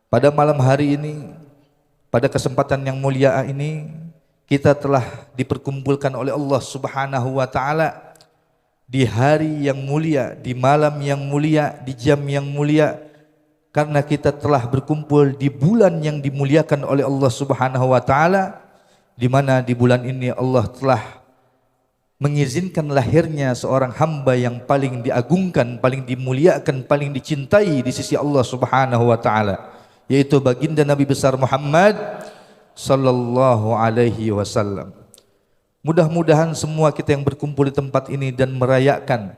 Pada malam hari ini, pada kesempatan yang mulia ini, kita telah diperkumpulkan oleh Allah Subhanahu wa taala di hari yang mulia, di malam yang mulia, di jam yang mulia, karena kita telah berkumpul di bulan yang dimuliakan oleh Allah Subhanahu wa taala, di mana di bulan ini Allah telah mengizinkan lahirnya seorang hamba yang paling diagungkan, paling dimuliakan, paling dicintai di sisi Allah Subhanahu wa taala, yaitu baginda Nabi besar Muhammad sallallahu alaihi wasallam. Mudah-mudahan semua kita yang berkumpul di tempat ini dan merayakan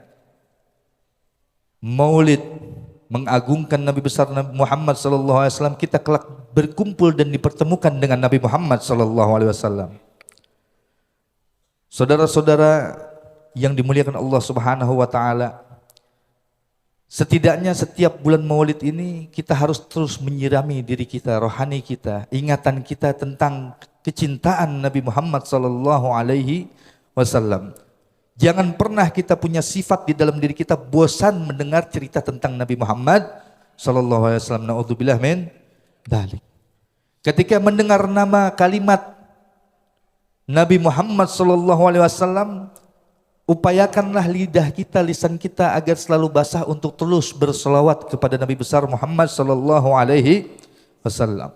Maulid mengagungkan Nabi besar Nabi Muhammad sallallahu alaihi wasallam, kita kelak berkumpul dan dipertemukan dengan Nabi Muhammad sallallahu alaihi wasallam. Saudara-saudara yang dimuliakan Allah Subhanahu wa taala, setidaknya setiap bulan Maulid ini kita harus terus menyirami diri kita, rohani kita, ingatan kita tentang kecintaan Nabi Muhammad sallallahu alaihi wasallam. Jangan pernah kita punya sifat di dalam diri kita bosan mendengar cerita tentang Nabi Muhammad sallallahu alaihi wasallam. Naudzubillah min dzalik. Ketika mendengar nama kalimat Nabi Muhammad sallallahu alaihi wasallam, upayakanlah lidah kita, lisan kita agar selalu basah untuk terus berselawat kepada Nabi besar Muhammad sallallahu alaihi wasallam.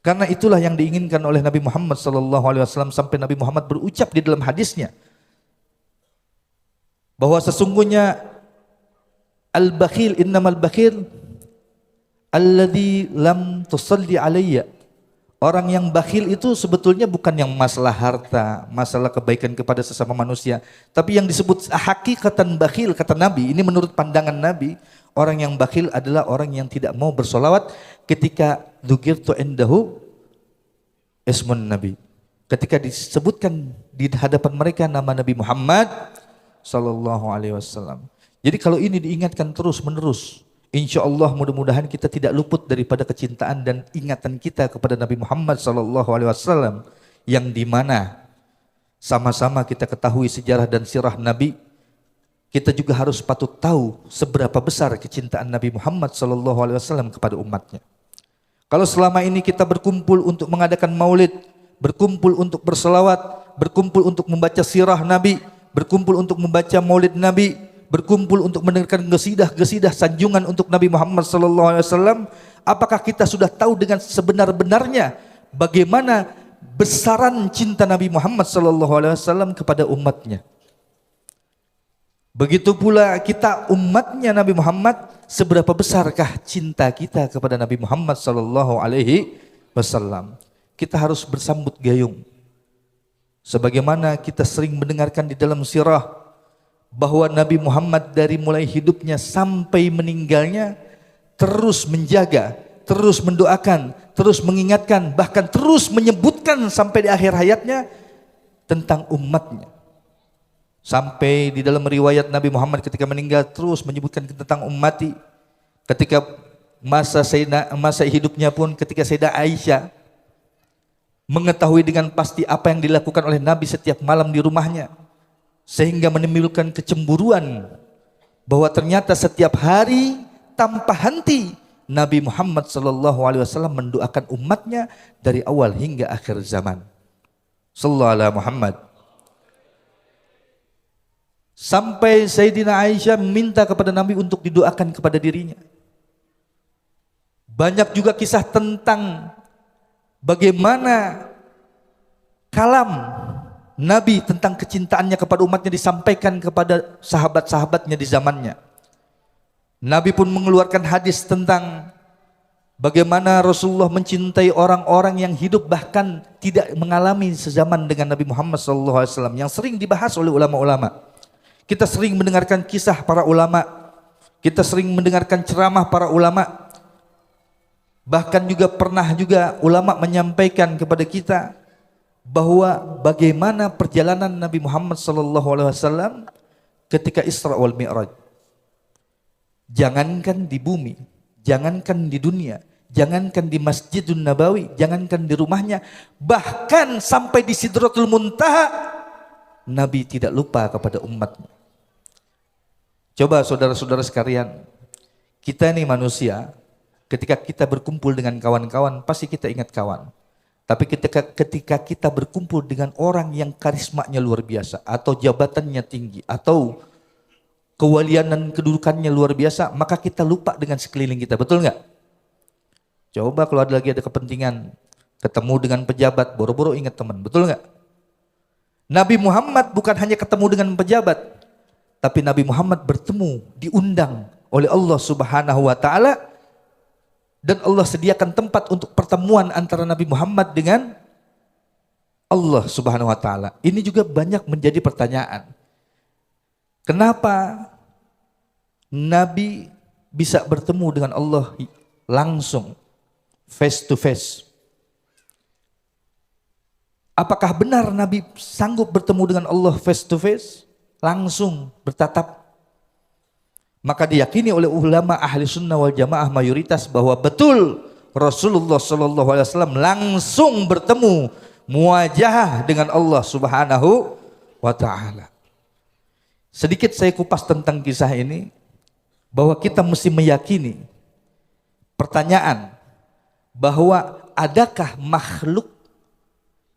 Karena itulah yang diinginkan oleh Nabi Muhammad sallallahu alaihi wasallam, sampai Nabi Muhammad berucap di dalam hadisnya bahwa sesungguhnya al-bakhil, innamal bakhil alladzi lam tusalli alayya. Orang yang bakhil itu sebetulnya bukan yang masalah harta, masalah kebaikan kepada sesama manusia, tapi yang disebut hakikatan bakhil, kata Nabi, ini menurut pandangan Nabi, orang yang bakhil adalah orang yang tidak mau bersolawat ketika dzukirtu indahu ismun Nabi, ketika disebutkan di hadapan mereka nama Nabi Muhammad sallallahu alaihi wasallam. Jadi kalau ini diingatkan terus menerus, insya Allah mudah-mudahan kita tidak luput daripada kecintaan dan ingatan kita kepada Nabi Muhammad sallallahu alaihi wasallam, yang dimana sama-sama kita ketahui sejarah dan sirah Nabi. Kita juga harus patut tahu seberapa besar kecintaan Nabi Muhammad sallallahu alaihi wasallam kepada umatnya. Kalau selama ini kita berkumpul untuk mengadakan maulid, berkumpul untuk berselawat, berkumpul untuk membaca sirah Nabi, berkumpul untuk membaca maulid Nabi, berkumpul untuk mendengarkan gesidah-gesidah sanjungan untuk Nabi Muhammad sallallahu alaihi wasallam, apakah kita sudah tahu dengan sebenar-benarnya bagaimana besaran cinta Nabi Muhammad sallallahu alaihi wasallam kepada umatnya? Begitu pula kita umatnya Nabi Muhammad, seberapa besarkah cinta kita kepada Nabi Muhammad sallallahu alaihi wasallam? Kita harus bersambut gayung. Sebagaimana kita sering mendengarkan di dalam sirah bahwa Nabi Muhammad dari mulai hidupnya sampai meninggalnya terus menjaga, terus mendoakan, terus mengingatkan, bahkan terus menyebutkan sampai di akhir hayatnya tentang umatnya. Sampai di dalam riwayat Nabi Muhammad ketika meninggal terus menyebutkan tentang ummati. Ketika masa hidupnya pun, ketika Sayyidah Aisyah mengetahui dengan pasti apa yang dilakukan oleh Nabi setiap malam di rumahnya, sehingga menimbulkan kecemburuan bahwa ternyata setiap hari tanpa henti Nabi Muhammad sallallahu alaihi wasallam mendoakan umatnya dari awal hingga akhir zaman. Sallallahu alaihi Muhammad. Sampai Sayyidina Aisyah meminta kepada Nabi untuk didoakan kepada dirinya. Banyak juga kisah tentang bagaimana kalam Nabi tentang kecintaannya kepada umatnya disampaikan kepada sahabat-sahabatnya di zamannya. Nabi pun mengeluarkan hadis tentang bagaimana Rasulullah mencintai orang-orang yang hidup bahkan tidak mengalami sezaman dengan Nabi Muhammad SAW, yang sering dibahas oleh ulama-ulama. Kita sering mendengarkan kisah para ulama, kita sering mendengarkan ceramah para ulama. Bahkan juga pernah juga ulama menyampaikan kepada kita bahwa bagaimana perjalanan Nabi Muhammad SAW ketika Isra wal Mi'raj. Jangankan di bumi, jangankan di dunia, jangankan di Masjidun Nabawi, jangankan di rumahnya, bahkan sampai di Sidratul Muntaha, Nabi tidak lupa kepada umatnya. Coba saudara-saudara sekalian, kita ini manusia, Ketika kita berkumpul dengan kawan-kawan, pasti kita ingat kawan. Tapi ketika kita berkumpul dengan orang yang karismanya luar biasa, atau jabatannya tinggi, atau kewalian dan kedudukannya luar biasa, maka kita lupa dengan sekeliling kita. Betul nggak? Coba kalau ada kepentingan, ketemu dengan pejabat, boro-boro ingat teman. Betul nggak? Nabi Muhammad bukan hanya ketemu dengan pejabat, tapi Nabi Muhammad bertemu, diundang oleh Allah Subhanahu wa Ta'ala. Dan Allah sediakan tempat untuk pertemuan antara Nabi Muhammad dengan Allah Subhanahu wa Ta'ala. Ini juga banyak menjadi pertanyaan. Kenapa Nabi bisa bertemu dengan Allah langsung, face to face? Apakah benar Nabi sanggup bertemu dengan Allah face to face? Langsung bertatap? Maka diyakini oleh ulama ahli sunnah wal jamaah mayoritas bahwa betul Rasulullah SAW langsung bertemu muwajahah dengan Allah Subhanahu wa Ta'ala. Sedikit saya kupas tentang kisah ini, bahwa kita mesti meyakini pertanyaan bahwa adakah makhluk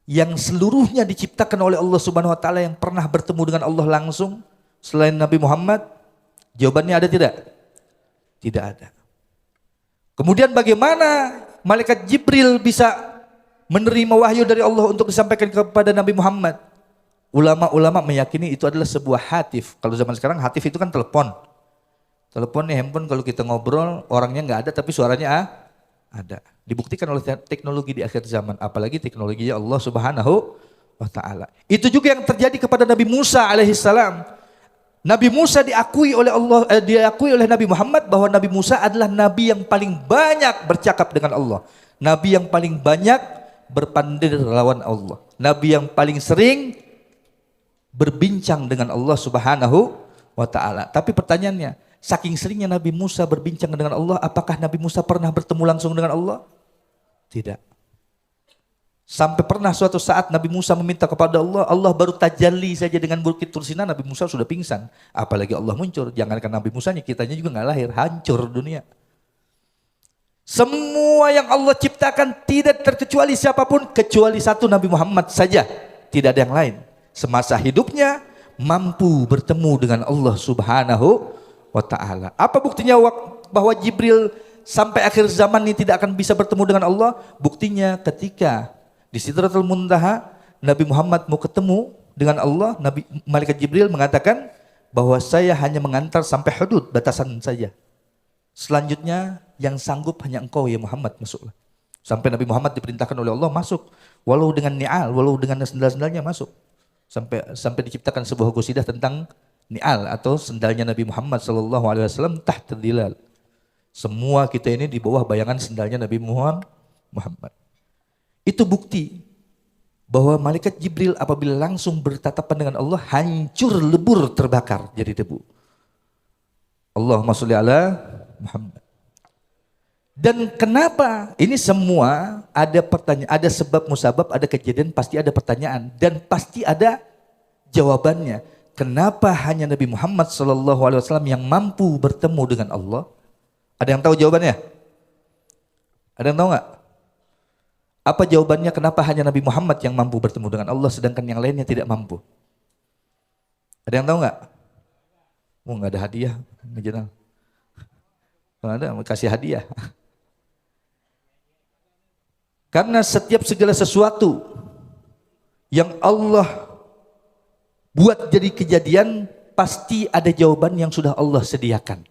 yang seluruhnya diciptakan oleh Allah Subhanahu wa Ta'ala yang pernah bertemu dengan Allah langsung selain Nabi Muhammad? Jawabannya ada tidak? Tidak ada. Kemudian bagaimana malaikat Jibril bisa menerima wahyu dari Allah untuk disampaikan kepada Nabi Muhammad? Ulama-ulama meyakini itu adalah sebuah hatif. Kalau zaman sekarang hatif itu kan telepon. Telepon nih, handphone, kalau kita ngobrol orangnya nggak ada tapi suaranya ada. Dibuktikan oleh teknologi di akhir zaman, apalagi teknologi Allah Subhanahu wa Ta'ala. Itu juga yang terjadi kepada Nabi Musa alaihissalam. Nabi Musa diakui oleh Allah, diakui oleh Nabi Muhammad bahwa Nabi Musa adalah nabi yang paling banyak bercakap dengan Allah. Nabi yang paling banyak berpandir lawan Allah. Nabi yang paling sering berbincang dengan Allah Subhanahu wa Ta'ala. Tapi pertanyaannya, saking seringnya Nabi Musa berbincang dengan Allah, apakah Nabi Musa pernah bertemu langsung dengan Allah? Tidak. Sampai pernah suatu saat Nabi Musa meminta kepada Allah, Allah baru tajalli saja dengan bukit Tursina, Nabi Musa sudah pingsan. Apalagi Allah muncul, jangankan Nabi Musanya, kitanya juga nggak lahir, hancur dunia. Semua yang Allah ciptakan tidak terkecuali siapapun, kecuali satu Nabi Muhammad saja, tidak ada yang lain. Semasa hidupnya mampu bertemu dengan Allah Subhanahu wa Ta'ala. Apa buktinya bahwa Jibril sampai akhir zaman ini tidak akan bisa bertemu dengan Allah? Buktinya ketika di Sidratul Muntaha Nabi Muhammad mau ketemu dengan Allah, malaikat Jibril mengatakan bahwa saya hanya mengantar sampai hudud, batasan saja. Selanjutnya yang sanggup hanya engkau ya Muhammad, masuklah. Sampai Nabi Muhammad diperintahkan oleh Allah masuk, walau dengan ni'al, walau dengan sendal-sendalnya masuk. Sampai diciptakan sebuah qasidah tentang ni'al atau sendalnya Nabi Muhammad SAW tahta dhilal. Semua kita ini di bawah bayangan sendalnya Nabi Muhammad. Itu bukti bahwa malaikat Jibril apabila langsung bertatapan dengan Allah hancur lebur terbakar jadi debu. Allahumma sholli ala Muhammad. Dan kenapa? Ini semua ada pertanyaan, ada sebab musabab, ada kejadian, pasti ada pertanyaan dan pasti ada jawabannya. Kenapa hanya Nabi Muhammad SAW yang mampu bertemu dengan Allah? Ada yang tahu jawabannya? Ada yang tahu nggak? Apa jawabannya kenapa hanya Nabi Muhammad yang mampu bertemu dengan Allah sedangkan yang lainnya tidak mampu? Ada yang tahu nggak? Oh, nggak ada hadiah, Majenal. Kalau ada, kasih hadiah. Karena setiap segala sesuatu yang Allah buat jadi kejadian pasti ada jawaban yang sudah Allah sediakan.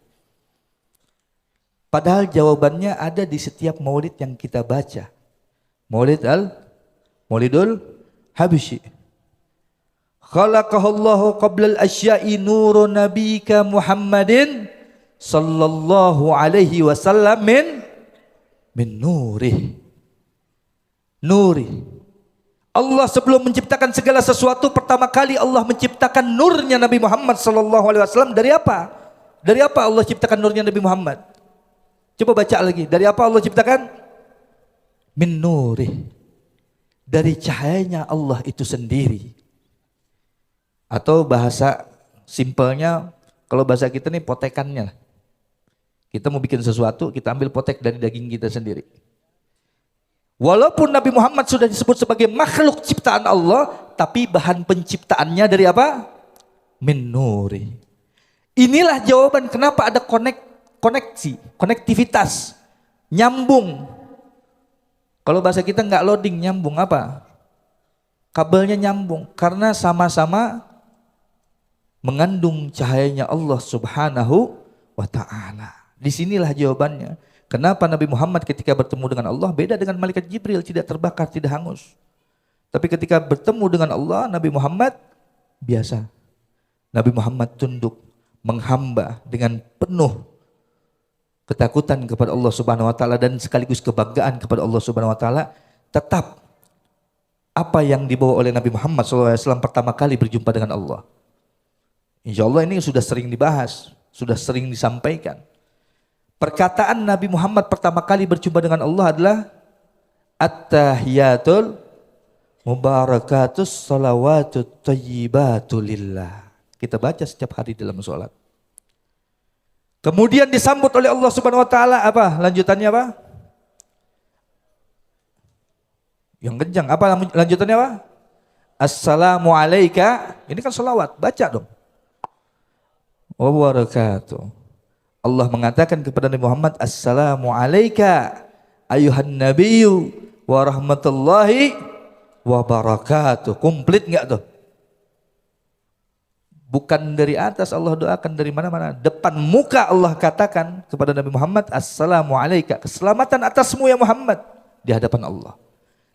Padahal jawabannya ada di setiap maulid yang kita baca. Maulidul Habsyi. Khalaqahallahu qablal asya'i nuru nabika Muhammadin sallallahu alaihi wasallam min nuri. Allah sebelum menciptakan segala sesuatu, pertama kali Allah menciptakan nurnya Nabi Muhammad sallallahu alaihi wasallam dari apa? Dari apa Allah ciptakan nurnya Nabi Muhammad? Coba baca lagi. Dari apa Allah ciptakan? Min nuri. Dari cahayanya Allah itu sendiri. Atau bahasa simpelnya, kalau bahasa kita nih potekannya. Kita mau bikin sesuatu, kita ambil potek dari daging kita sendiri. Walaupun Nabi Muhammad sudah disebut sebagai makhluk ciptaan Allah, tapi bahan penciptaannya dari apa? Min nuri. Inilah jawaban kenapa ada konektivitas, nyambung. Kalau bahasa kita nggak loading, nyambung apa? Kabelnya nyambung, karena sama-sama mengandung cahayanya Allah Subhanahu wa ta'ala. Disinilah jawabannya. Kenapa Nabi Muhammad ketika bertemu dengan Allah beda dengan malaikat Jibril, tidak terbakar, tidak hangus. Tapi ketika bertemu dengan Allah, Nabi Muhammad biasa. Nabi Muhammad tunduk, menghamba dengan penuh ketakutan kepada Allah Subhanahu wa taala dan sekaligus kebanggaan kepada Allah Subhanahu wa taala. Tetap apa yang dibawa oleh Nabi Muhammad SAW pertama kali berjumpa dengan Allah. Insya Allah ini sudah sering dibahas, sudah sering disampaikan. Perkataan Nabi Muhammad pertama kali berjumpa dengan Allah adalah At-tahiyatul mubarakatus salawatut tayyibatul lillah. Kita baca setiap hari dalam sholat. Kemudian disambut oleh Allah Subhanahu wa taala apa? Lanjutannya apa? Yang kencang apa lanjutannya apa? Assalamu alayka. Ini kan salawat, baca dong. Wa barakatuh. Allah mengatakan kepada Nabi Muhammad, Assalamu alayka ayuhan nabiyyu wa rahmatullahi wa barakatuh. Komplit enggak tuh? Bukan dari atas Allah doakan, dari mana-mana. Depan muka Allah katakan kepada Nabi Muhammad, Assalamu alayka. Keselamatan atasmu ya Muhammad. Di hadapan Allah.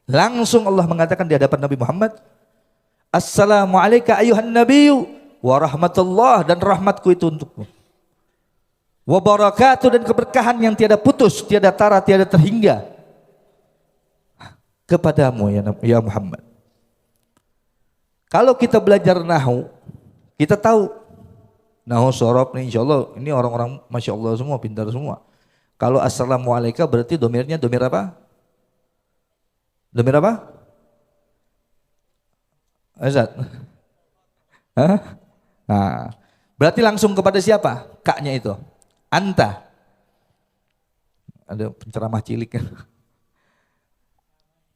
Langsung Allah mengatakan di hadapan Nabi Muhammad, Assalamu alayka ayuhan nabiyyu wa rahmatullah, dan rahmatku itu untukmu. Wa barakatuh, dan keberkahan yang tiada putus, tiada tara, tiada terhingga kepadamu ya Muhammad. Kalau kita belajar nahu, kita tahu nahu sorob nih, insya Allah ini orang-orang masya Allah semua, pintar semua. Kalau assalamu alayka berarti domirnya domir apa? Domir apa? Azat. Nah, berarti langsung kepada siapa? Kaknya itu. Anta. Ada penceramah cilik.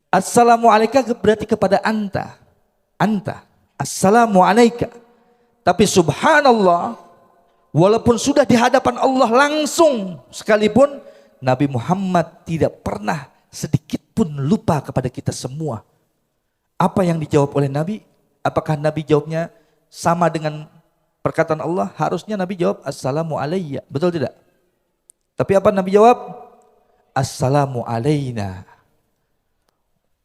Assalamu alayka berarti kepada anta. Anta. Assalamu alayka. Tapi subhanallah, walaupun sudah di hadapan Allah langsung sekalipun, Nabi Muhammad tidak pernah sedikit pun lupa kepada kita semua. Apa yang dijawab oleh Nabi? Apakah Nabi jawabnya sama dengan perkataan Allah? Harusnya Nabi jawab Assalamu alayya, betul tidak? Tapi apa Nabi jawab? Assalamu alayna.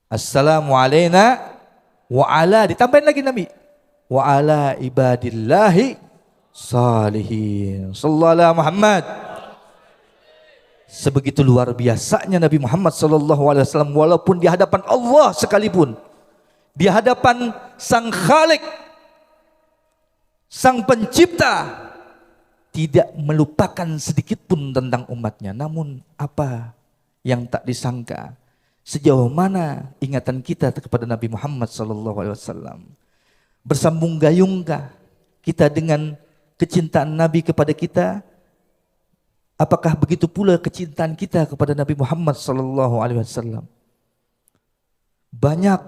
Assalamu alayna wa ala, ditambahin lagi Nabi, wa ala ibadillahi salihin. Sallallahu alaihi Muhammad. Sebegitu luar biasanya Nabi Muhammad sallallahu alaihi wasallam, walaupun di hadapan Allah sekalipun, di hadapan Sang Khalik, Sang Pencipta, tidak melupakan sedikit pun tentang umatnya. Namun apa yang tak disangka, sejauh mana ingatan kita kepada Nabi Muhammad SAW. Bersambung gayungkah kita dengan kecintaan Nabi kepada kita? Apakah begitu pula kecintaan kita kepada Nabi Muhammad SAW? Banyak,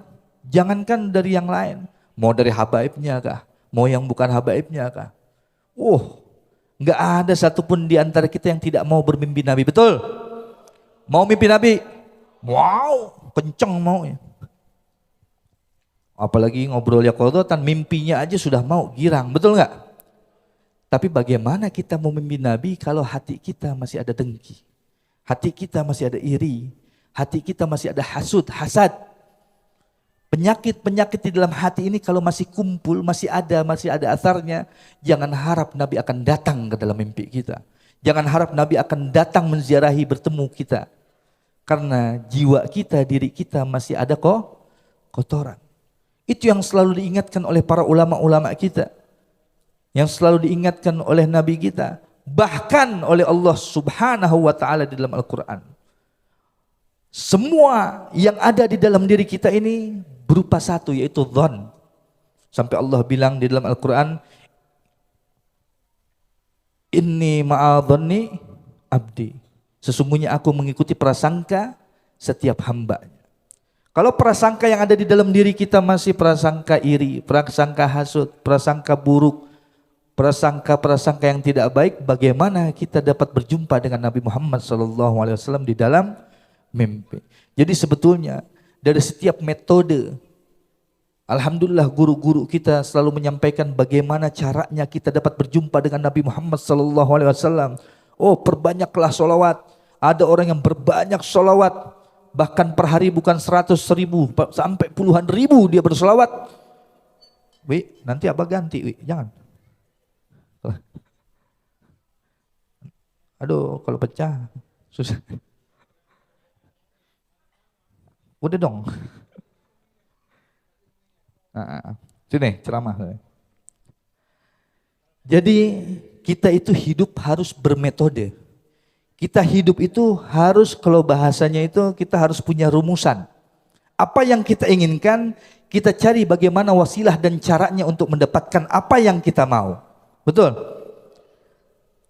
jangankan dari yang lain, mau dari habaibnya kah, mau yang bukan habaibnya kah. Nggak ada satupun di antara kita yang tidak mau bermimpi Nabi, betul? Mau mimpi Nabi? Wow, kenceng mau ya. Apalagi ngobrol ya kodotan, mimpinya aja sudah mau girang, betul nggak? Tapi bagaimana kita mau mimpi Nabi kalau hati kita masih ada dengki, hati kita masih ada iri, hati kita masih ada hasud, hasad. Penyakit-penyakit di dalam hati ini kalau masih kumpul, masih ada asarnya, jangan harap Nabi akan datang ke dalam mimpi kita. Jangan harap Nabi akan datang menziarahi, bertemu kita. Karena jiwa kita, diri kita masih ada kotoran. Itu yang selalu diingatkan oleh para ulama-ulama kita. Yang selalu diingatkan oleh Nabi kita. Bahkan oleh Allah Subhanahu wa ta'ala di dalam Al-Quran. Semua yang ada di dalam diri kita ini berupa satu, yaitu dhon. Sampai Allah bilang di dalam Al-Quran, Inni ma'adhani abdi. Sesungguhnya aku mengikuti prasangka setiap hambanya. Kalau prasangka yang ada di dalam diri kita masih prasangka iri, prasangka hasud, prasangka buruk, prasangka-prasangka yang tidak baik, bagaimana kita dapat berjumpa dengan Nabi Muhammad SAW di dalam mimpi? Jadi sebetulnya dari setiap metode, alhamdulillah guru-guru kita selalu menyampaikan bagaimana caranya kita dapat berjumpa dengan Nabi Muhammad SAW. Oh, perbanyaklah sholawat. Ada orang yang berbanyak sholawat, bahkan per hari bukan 100.000 sampai puluhan ribu dia bersolawat. Wi, nanti abah ganti, Wi, jangan. Aduh, kalau pecah susah. Udah dong. Sini ceramah. Jadi kita itu hidup harus bermetode. Kita hidup itu harus, kalau bahasanya itu kita harus punya rumusan. Apa yang kita inginkan, kita cari bagaimana wasilah dan caranya untuk mendapatkan apa yang kita mau. Betul?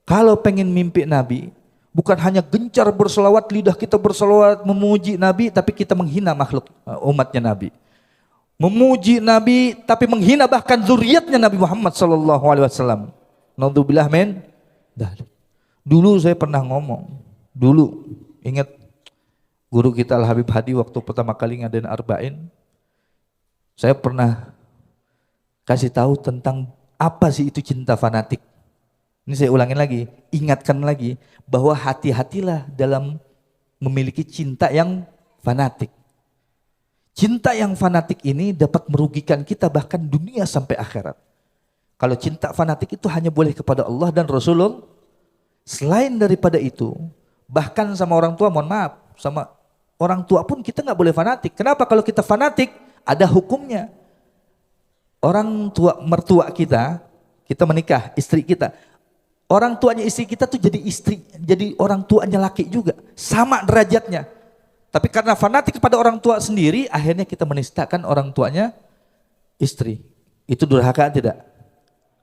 Kalau pengen mimpi Nabi, bukan hanya gencar berselawat, lidah kita berselawat memuji Nabi, tapi kita menghina makhluk umatnya Nabi. Memuji Nabi, tapi menghina bahkan zuriatnya Nabi Muhammad SAW. Naudzubillah min dzalik. Dulu saya pernah ngomong, ingat guru kita Al Habib Hadi waktu pertama kali ngadain Arba'in, saya pernah kasih tahu tentang apa sih itu cinta fanatik. Ini saya ulangin lagi, ingatkan lagi bahwa hati-hatilah dalam memiliki cinta yang fanatik. Cinta yang fanatik ini dapat merugikan kita bahkan dunia sampai akhirat. Kalau cinta fanatik itu hanya boleh kepada Allah dan Rasulullah. Selain daripada itu, bahkan sama orang tua, mohon maaf, sama orang tua pun kita nggak boleh fanatik. Kenapa? Kalau kita fanatik, ada hukumnya. Orang tua, mertua kita menikah, istri kita. Orang tuanya istri kita tuh jadi istri, jadi orang tuanya laki juga. Sama derajatnya. Tapi karena fanatik kepada orang tua sendiri, akhirnya kita menistakan orang tuanya istri. Itu durhaka tidak?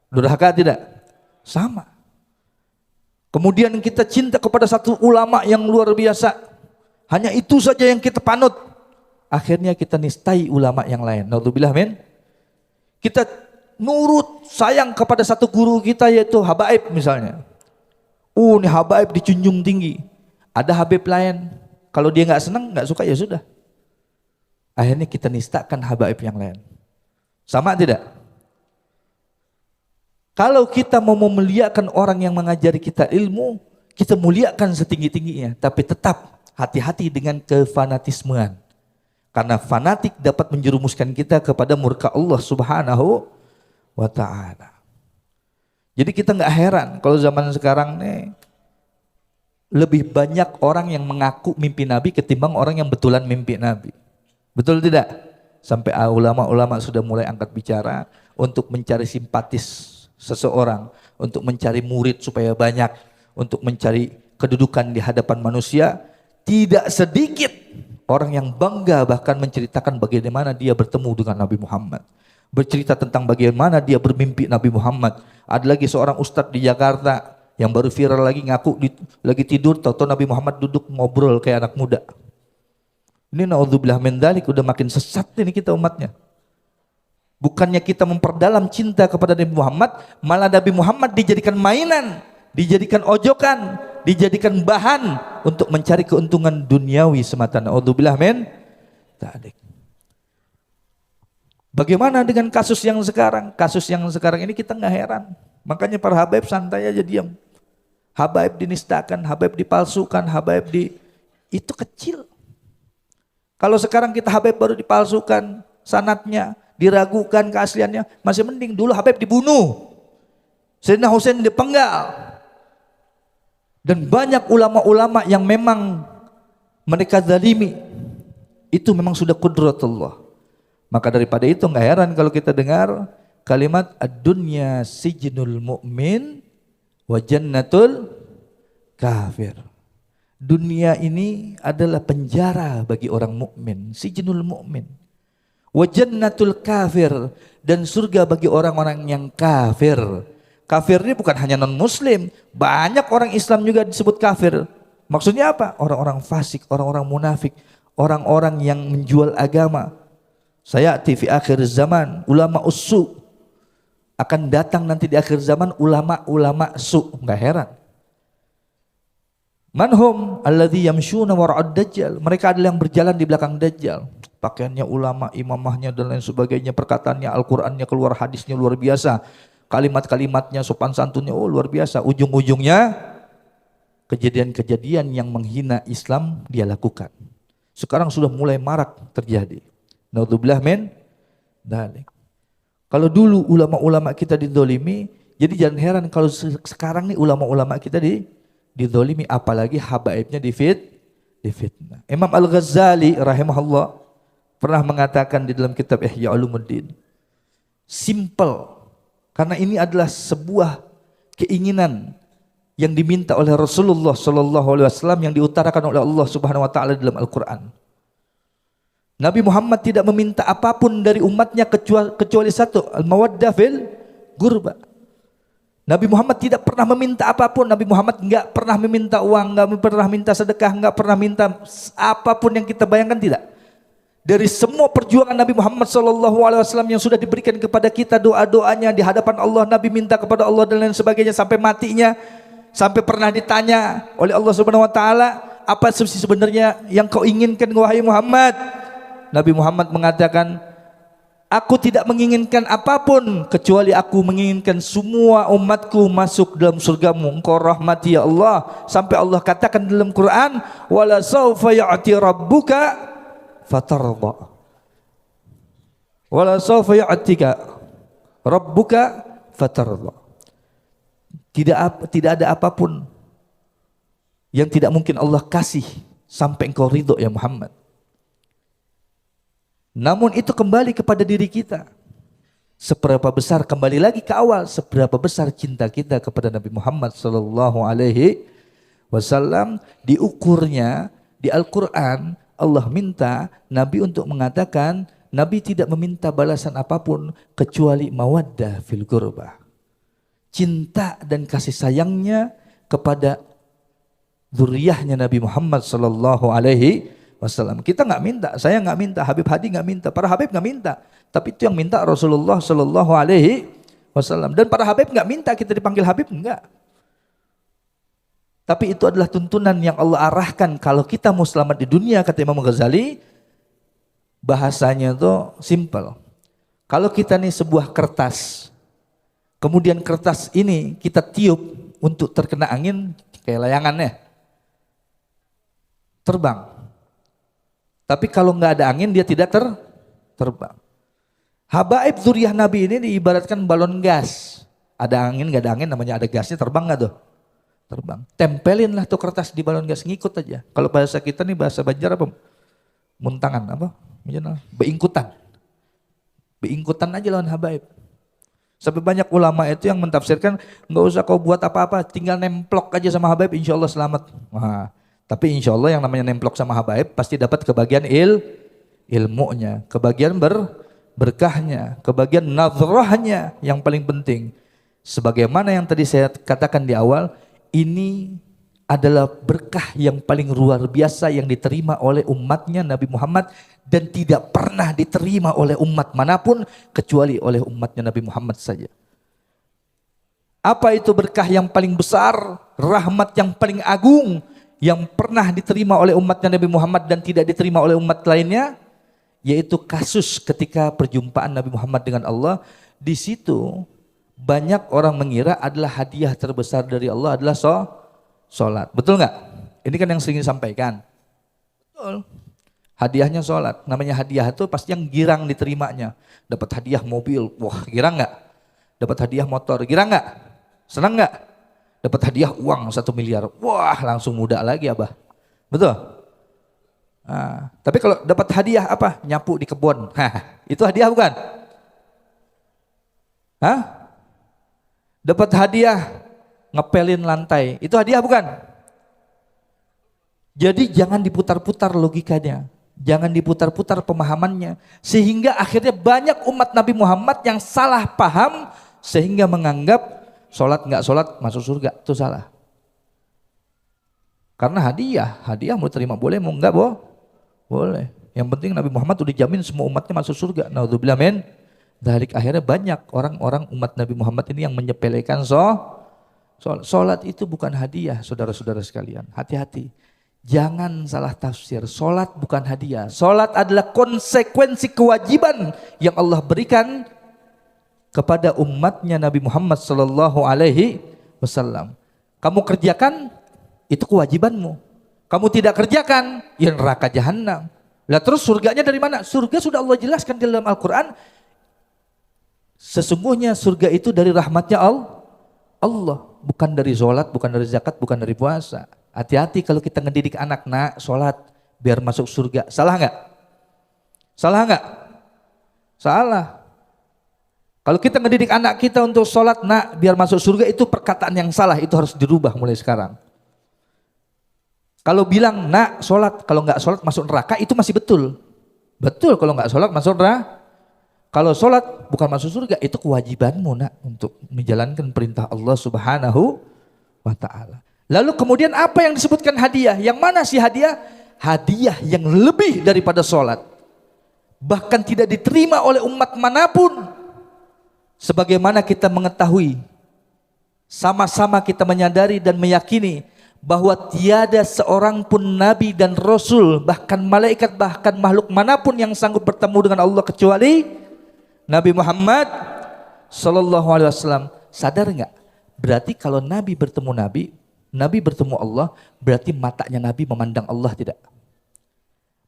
Durhaka tidak? Sama. Kemudian kita cinta kepada satu ulama yang luar biasa. Hanya itu saja yang kita panut. Akhirnya kita nistai ulama yang lain. Naudzubillah min. Kita nurut sayang kepada satu guru kita yaitu Habaib misalnya. Ini Habaib dijunjung tinggi. Ada Habib lain. Kalau dia nggak senang, nggak suka ya sudah. Akhirnya kita nistakan Habaib yang lain. Sama tidak? Kalau kita mau memuliakan orang yang mengajari kita ilmu, kita muliakan setinggi-tingginya. Tapi tetap hati-hati dengan kefanatismean. Karena fanatik dapat menjerumuskan kita kepada murka Allah Subhanahu wa ta'ala. Jadi kita nggak heran kalau zaman sekarang nih lebih banyak orang yang mengaku mimpi Nabi ketimbang orang yang betulan mimpi Nabi. Betul tidak? Sampai ulama-ulama sudah mulai angkat bicara untuk mencari simpatis seseorang, untuk mencari murid supaya banyak, untuk mencari kedudukan di hadapan manusia. Tidak sedikit orang yang bangga bahkan menceritakan bagaimana dia bertemu dengan Nabi Muhammad, bercerita tentang bagaimana dia bermimpi Nabi Muhammad. Ada lagi seorang ustadz di Jakarta yang baru viral lagi, ngaku lagi tidur, tahu-tahu Nabi Muhammad duduk ngobrol kayak anak muda. Ini naudzubillah min dzalik, udah makin sesat ini kita umatnya. Bukannya kita memperdalam cinta kepada Nabi Muhammad, malah Nabi Muhammad dijadikan mainan, dijadikan ojokan, dijadikan bahan untuk mencari keuntungan duniawi semata. Naudzubillah min dzalik. Bagaimana dengan kasus yang sekarang? Kasus yang sekarang ini kita nggak heran. Makanya para habaib santai aja diam. Habaib dinistakan, habaib dipalsukan, itu kecil. Kalau sekarang kita habaib baru dipalsukan sanadnya, diragukan keasliannya, masih mending. Dulu Habib dibunuh, Sayyidina Husain dipenggal, dan banyak ulama-ulama yang memang mereka zalimi, itu memang sudah qudratullah. Maka daripada itu nggak heran kalau kita dengar kalimat ad-dunya sijnul mu'min wa jannatul kafir. Dunia ini adalah penjara bagi orang mukmin, sijnul mu'min. Wa jannatul kafir, dan surga bagi orang-orang yang kafir. Kafir ini bukan hanya non-muslim, banyak orang Islam juga disebut kafir. Maksudnya apa? Orang-orang fasik, orang-orang munafik, orang-orang yang menjual agama. Saya fi akhir zaman ulama usu, akan datang nanti di akhir zaman ulama-ulama su, enggak heran. Manhum alladzi yamshuna wara'ad dajjal. Mereka adalah yang berjalan di belakang dajjal. Pakaiannya ulama, imamahnya dan lain sebagainya, perkataannya, Al-Qur'annya keluar, hadisnya luar biasa. Kalimat-kalimatnya, sopan santunnya luar biasa. Ujung-ujungnya kejadian-kejadian yang menghina Islam dia lakukan. Sekarang sudah mulai marak terjadi. Naudzubillah min dzalik. Kalau dulu ulama-ulama kita didolimi, jadi jangan heran kalau sekarang nih ulama-ulama kita didolimi, apalagi habaibnya difitnah. Imam Al-Ghazali rahimahullah pernah mengatakan di dalam kitab Ihya Ulumuddin, simple. Karena ini adalah sebuah keinginan yang diminta oleh Rasulullah SAW yang diutarakan oleh Allah Subhanahu Wa Taala dalam Al-Quran. Nabi Muhammad tidak meminta apapun dari umatnya kecuali satu, al-mawaddah fil gurba. Nabi Muhammad tidak pernah meminta apapun. Nabi Muhammad enggak pernah meminta uang, enggak pernah minta sedekah, enggak pernah minta apapun yang kita bayangkan, tidak. Dari semua perjuangan Nabi Muhammad SAW yang sudah diberikan kepada kita, doa-doanya di hadapan Allah, Nabi minta kepada Allah dan lain sebagainya sampai matinya, sampai pernah ditanya oleh Allah Subhanahu Wa Taala, apa sebenarnya yang kau inginkan wahai Muhammad? Nabi Muhammad mengatakan, aku tidak menginginkan apapun kecuali aku menginginkan semua umatku masuk dalam surgamu. Engkau rahmati ya Allah. Sampai Allah katakan dalam Quran, wala sawfa ya'ti rabbuka fatarda. Wala sawfa ya'tika rabbuka fatarda. Tidak ada apapun yang tidak mungkin Allah kasih sampai engkau ridho ya Muhammad. Namun itu kembali kepada diri kita. Seberapa besar, kembali lagi ke awal, seberapa besar cinta kita kepada Nabi Muhammad sallallahu alaihi wasallam. Diukurnya di Al-Qur'an, Allah minta Nabi untuk mengatakan, Nabi tidak meminta balasan apapun kecuali mawaddah fil gurbah. Cinta dan kasih sayangnya kepada zuriyahnya Nabi Muhammad sallallahu alaihi wasallam. Kita nggak minta, saya nggak minta, Habib Hadi nggak minta, para Habib nggak minta, tapi itu yang minta Rasulullah Shallallahu Alaihi Wasallam. Dan para Habib nggak minta kita dipanggil Habib, enggak. Tapi itu adalah tuntunan yang Allah arahkan kalau kita mau selamat di dunia, kata Imam Ghazali. Bahasanya itu simple. Kalau kita nih sebuah kertas, kemudian kertas ini kita tiup untuk terkena angin, kayak layangannya terbang. Tapi kalau nggak ada angin dia tidak terbang. Habaib zuriyah Nabi ini diibaratkan balon gas. Ada angin nggak ada angin, namanya ada gasnya, terbang nggak tuh? Terbang. Tempelinlah tuh kertas di balon gas, ngikut aja. Kalau bahasa kita nih, bahasa Banjar apa? Muntangan apa? Beingkutan. Beingkutan aja lawan habaib. Sampai banyak ulama itu yang mentafsirkan nggak usah kau buat apa-apa, tinggal nemplok aja sama habaib, insya Allah selamat. Wah. Tapi insya Allah yang namanya nemplok sama habaib pasti dapat kebagian ilmunya, kebagian berkahnya, kebagian nazrahnya yang paling penting. Sebagaimana yang tadi saya katakan di awal, ini adalah berkah yang paling luar biasa yang diterima oleh umatnya Nabi Muhammad dan tidak pernah diterima oleh umat manapun kecuali oleh umatnya Nabi Muhammad saja. Apa itu berkah yang paling besar, rahmat yang paling agung yang pernah diterima oleh umatnya Nabi Muhammad dan tidak diterima oleh umat lainnya, yaitu kasus ketika perjumpaan Nabi Muhammad dengan Allah. Di situ banyak orang mengira adalah hadiah terbesar dari Allah adalah sholat. Betul nggak? Ini kan yang sering disampaikan. Betul. Hadiahnya sholat. Namanya hadiah itu pasti yang girang diterimanya. Dapat hadiah mobil, wah girang nggak? Dapat hadiah motor, girang nggak? Senang nggak? Dapat hadiah uang 1 miliar, wah langsung muda lagi abah. Betul? Nah, tapi kalau dapat hadiah apa? Nyapu di kebun, itu hadiah bukan? Hah? Dapat hadiah ngepelin lantai, itu hadiah bukan? Jadi jangan diputar-putar logikanya, jangan diputar-putar pemahamannya, sehingga akhirnya banyak umat Nabi Muhammad yang salah paham sehingga menganggap sholat nggak sholat masuk surga, itu salah. Karena hadiah mau terima boleh, mau enggak boleh. Yang penting Nabi Muhammad udah dijamin semua umatnya masuk surga. Naudzubillah min dzalik. Akhirnya banyak orang-orang umat Nabi Muhammad ini yang menyepelekan sholat itu bukan hadiah, saudara-saudara sekalian. Hati-hati, jangan salah tafsir. Sholat bukan hadiah. Sholat adalah konsekuensi kewajiban yang Allah berikan kepada umatnya Nabi Muhammad sallallahu alaihi wasallam. Kamu kerjakan, itu kewajibanmu. Kamu tidak kerjakan, ya neraka jahanam. Lah terus surganya dari mana? Surga sudah Allah jelaskan di dalam Al-Quran. Sesungguhnya surga itu dari rahmatnya Allah. Bukan dari sholat, bukan dari zakat, bukan dari puasa. Hati-hati kalau kita ngedidik anak, nak sholat biar masuk surga. Salah nggak? Salah nggak? Salah. Kalau kita ngedidik anak kita untuk sholat, nak biar masuk surga, itu perkataan yang salah. Itu harus dirubah mulai sekarang. Kalau bilang nak sholat, kalau nggak sholat masuk neraka, itu masih betul. Betul kalau nggak sholat masuk neraka. Kalau sholat bukan masuk surga, itu kewajibanmu nak untuk menjalankan perintah Allah Subhanahu wa ta'ala. Lalu kemudian apa yang disebutkan hadiah? Yang mana sih hadiah? Hadiah yang lebih daripada sholat. Bahkan tidak diterima oleh umat manapun. Sebagaimana kita mengetahui, sama-sama kita menyadari dan meyakini bahwa tiada seorang pun nabi dan rasul, bahkan malaikat, bahkan makhluk manapun yang sanggup bertemu dengan Allah kecuali Nabi Muhammad sallallahu alaihi wasallam. Sadar nggak? Berarti kalau nabi bertemu nabi bertemu Allah, berarti matanya nabi memandang Allah tidak?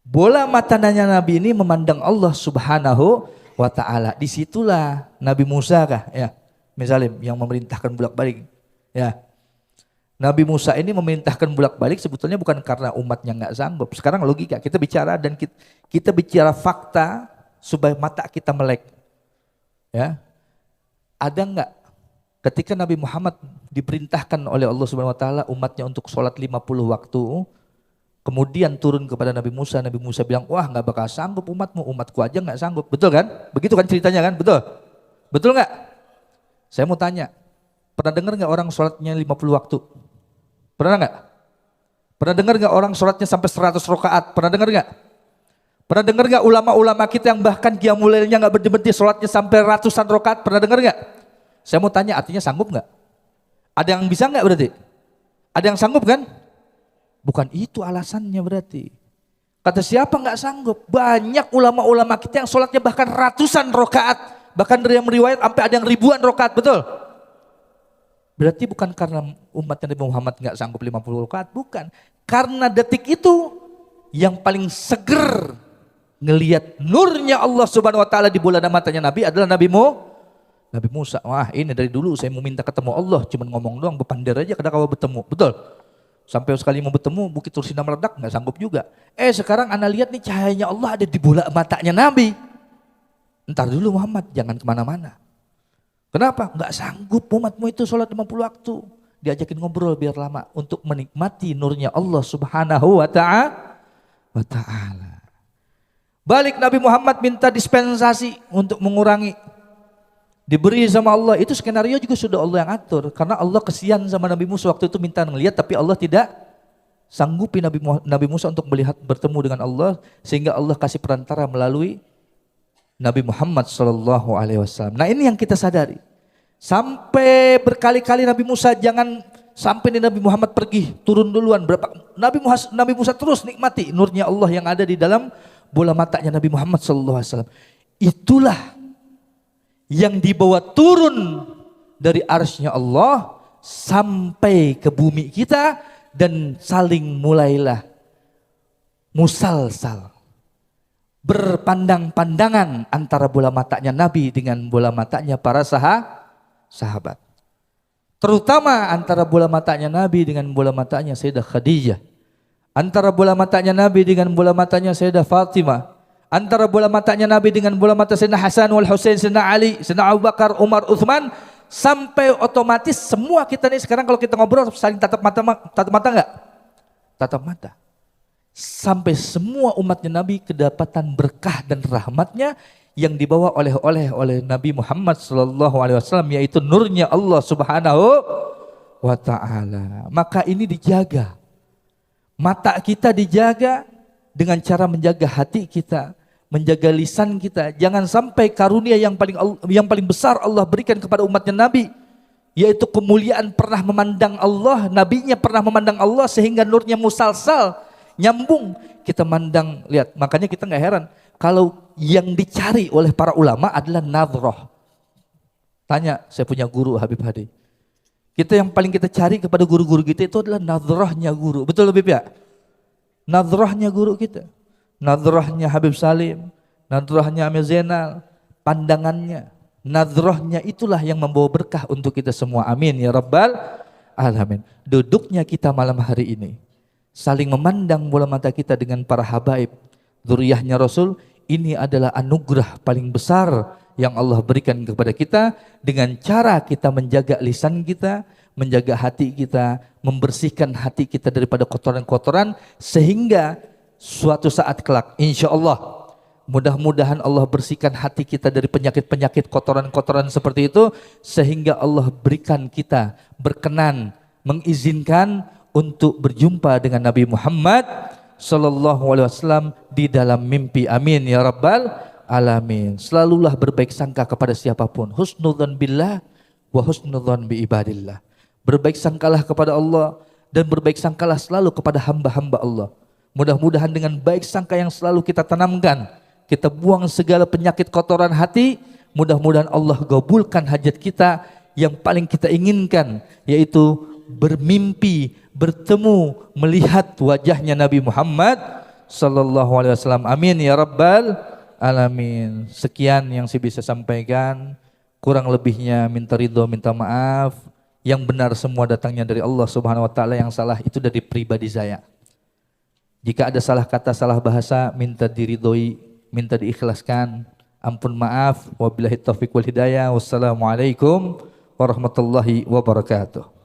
Bola matanya nabi ini memandang Allah Subhanahu wa ta'ala. Disitulah Nabi Musa kah ya, misalnya yang memerintahkan bolak-balik ya. Nabi Musa ini memerintahkan bolak-balik sebetulnya bukan karena umatnya nggak sanggup. Sekarang logika, kita bicara dan kita bicara fakta supaya mata kita melek. Ya, ada nggak ketika Nabi Muhammad diperintahkan oleh Allah Subhanahu Wa Taala umatnya untuk sholat 50 waktu, kemudian turun kepada Nabi Musa bilang, wah nggak bakal sanggup umatku aja nggak sanggup, betul kan? Begitu kan ceritanya kan, betul nggak? Saya mau tanya, pernah dengar nggak orang sholatnya 50 waktu? Pernah nggak? Pernah dengar nggak orang sholatnya sampai 100 rakaat? Pernah dengar nggak? Pernah dengar nggak ulama-ulama kita yang bahkan qiyamul lailnya nggak berhenti sholatnya sampai ratusan rakaat? Pernah dengar nggak? Saya mau tanya, artinya sanggup nggak? Ada yang bisa nggak berarti? Ada yang sanggup kan? Bukan itu alasannya berarti. Kata siapa nggak sanggup? Banyak ulama-ulama kita yang sholatnya bahkan ratusan rakaat, bahkan dari yang meriwayat sampai ada yang ribuan rakaat, betul? Berarti bukan karena umat Nabi Muhammad nggak sanggup 50 rakaat, bukan. Karena detik itu yang paling seger ngelihat nurnya Allah Subhanahu wa taala di bola matanya Nabi adalah Nabi Musa. Wah, ini dari dulu saya mau minta ketemu Allah, cuman ngomong doang, bepander aja kada kawa bertemu. Betul? Sampai sekali mau bertemu Bukit Tursina meledak nggak sanggup juga. Sekarang ana lihat nih cahayanya Allah ada di bola matanya Nabi. Entar dulu Muhammad, jangan kemana-mana. Kenapa? Nggak sanggup umatmu itu sholat 50 waktu. Diajakin ngobrol biar lama untuk menikmati nurnya Allah Subhanahu wa ta'ala. Balik Nabi Muhammad minta dispensasi untuk mengurangi. Diberi sama Allah, itu skenario juga sudah Allah yang atur. Karena Allah kesian sama Nabi Musa waktu itu minta ngelihat, tapi Allah tidak sanggupi Nabi Musa untuk melihat bertemu dengan Allah, sehingga Allah kasih perantara melalui Nabi Muhammad sallallahu alaihi wasallam. Nah, ini yang kita sadari. Sampai berkali-kali Nabi Musa, jangan sampai Nabi Muhammad pergi, turun duluan berapa. Nabi Musa terus nikmati nurnya Allah yang ada di dalam bola matanya Nabi Muhammad sallallahu alaihi wasallam. Itulah yang dibawa turun dari arsy-Nya Allah sampai ke bumi kita, dan saling mulailah musalsal, berpandang-pandangan antara bola matanya Nabi dengan bola matanya para sahabat. Terutama antara bola matanya Nabi dengan bola matanya Sayyidah Khadijah. Antara bola matanya Nabi dengan bola matanya Sayyidah Fatimah. Antara bola matanya Nabi dengan bola mata Sayyidina Hasan wal Husain, Sayyidina Ali, Sayyidina Abu Bakar, Umar, Uthman. Sampai otomatis semua kita nih sekarang kalau kita ngobrol saling tatap mata enggak? Tatap mata. Sampai semua umatnya Nabi kedapatan berkah dan rahmatnya yang dibawa oleh Nabi Muhammad sallallahu alaihi wasallam, yaitu nurnya Allah Subhanahu wa taala. Maka ini dijaga. Mata kita dijaga dengan cara menjaga hati kita, menjaga lisan kita. Jangan sampai karunia yang paling besar Allah berikan kepada umatnya Nabi, yaitu kemuliaan pernah memandang Allah, nabinya pernah memandang Allah sehingga nurnya musalsal, nyambung. Kita mandang, lihat, makanya kita nggak heran kalau yang dicari oleh para ulama adalah nadhrah. Tanya, saya punya guru Habib Hadi. Kita yang paling kita cari kepada guru-guru kita itu adalah nadhrahnya guru. Betul Habib ya? Nadhrahnya guru kita. Nadhrahnya Habib Salim, nadhrahnya Amir Zainal, pandangannya. Nadhrahnya itulah yang membawa berkah untuk kita semua. Amin ya rabbal alamin. Duduknya kita malam hari ini, saling memandang bola mata kita dengan para habaib, dzurriyyahnya Rasul, ini adalah anugerah paling besar yang Allah berikan kepada kita dengan cara kita menjaga lisan kita, menjaga hati kita, membersihkan hati kita daripada kotoran-kotoran, sehingga suatu saat kelak insya Allah, mudah-mudahan Allah bersihkan hati kita dari penyakit-penyakit kotoran-kotoran seperti itu, sehingga Allah berikan kita berkenan, mengizinkan untuk berjumpa dengan Nabi Muhammad sallallahu alaihi wasallam di dalam mimpi. Amin ya rabbal alamin. Selalulah berbaik sangka kepada siapapun. Husnudzan billah wa husnudzan bi ibadillah. Berbaik sangkalah kepada Allah dan berbaik sangkalah selalu kepada hamba-hamba Allah. Mudah-mudahan dengan baik sangka yang selalu kita tanamkan, kita buang segala penyakit kotoran hati, mudah-mudahan Allah gabulkan hajat kita yang paling kita inginkan, yaitu bermimpi, bertemu, melihat wajahnya Nabi Muhammad sallallahu alaihi wasallam. Amin ya rabbal alamin. Sekian yang saya bisa sampaikan, kurang lebihnya minta ridho, minta maaf. Yang benar semua datangnya dari Allah Subhanahu wa taala, yang salah itu dari pribadi saya. Jika ada salah kata, salah bahasa, minta diridhoi, minta diikhlaskan. Ampun maaf. Wabillahi taufiq wal hidayah. Wassalamualaikum warahmatullahi wabarakatuh.